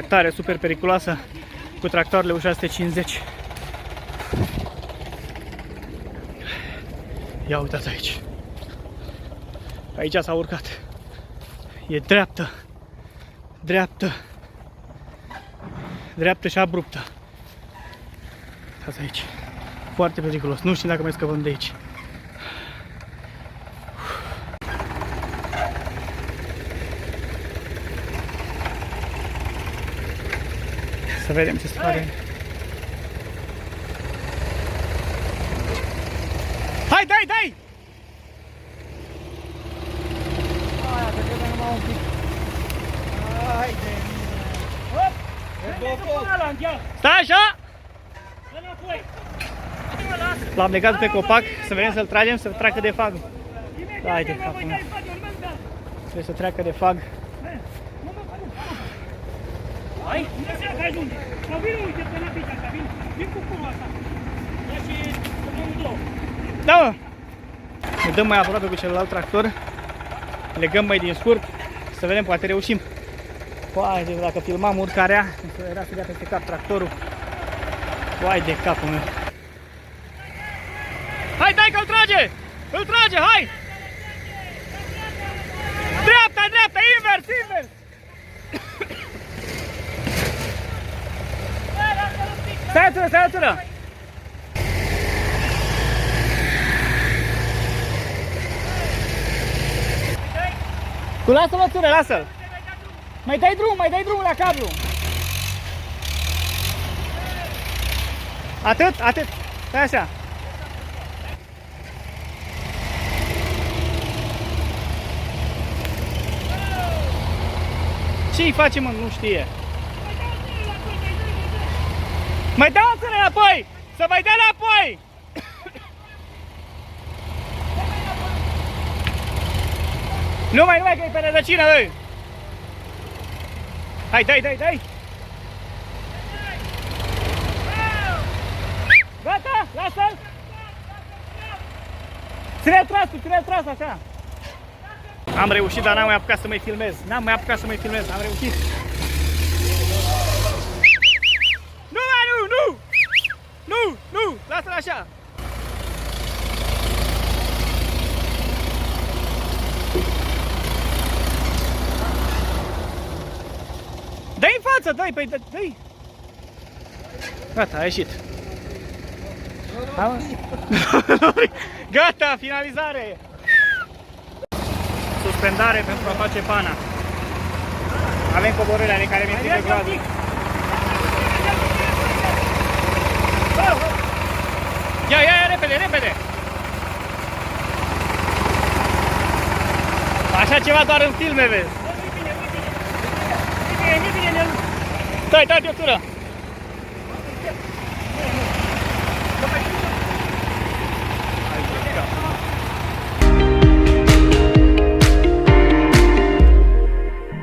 Tractare super periculoasă cu tractoarele U650. Ia uitați aici. Aici s-a urcat. E dreaptă. Dreaptă. Dreaptă și abruptă. Uitați aici. Foarte periculos. Nu știu dacă mai scăpăm de aici. Să vedem ce se face. Hai, dai, dai! Aia, te trebuie numai un pic. Hai de mine. Stai așa! L-am legat pe copac, să vedem să-l tragem, să treacă de fag. Hai de capul meu. Trebuie să treacă de fag. Hai? Că ajunge. Sau vin uite până la pica, vin cu pulul asta. Ia și să dăm două. Da, mă! Ne dăm mai aproape cu celălalt tractor. Legăm mai din scurt. Să vedem, poate reușim. Uai, de dacă filmam urcarea, era să dea peste cap tractorul. Uai de capul meu. Hai, dai că îl trage! Îl trage, hai! Dreapta, dreapta, invers, invers! Stai alătură, stai alătură! Tu lasă-l alătură, lasă-l! Mai dai drumul la cablu! Atât, atât! Stai așa! Ce-i face, mă? Nu știe! Mai dau înțeleg înapoi! Să mai dea înapoi! Nu mai că e pe rădăcină, băi! Hai, dai, dai, dai! Gata, lasă-l! Ține-l tras, așa! Am reușit, dar n-am mai apucat să mai filmez. Am reușit! Nu! Lasă-l așa! Dă-i în față, dă-i, păi dă-i! Gata, a ieșit! Gata, finalizare! Suspendare pentru a face pana. Avem coborârea de care mi-e de gradul. Ia, repede, repede! Așa ceva doar în filme, vezi? Uite bine, Stai, dai de o tură!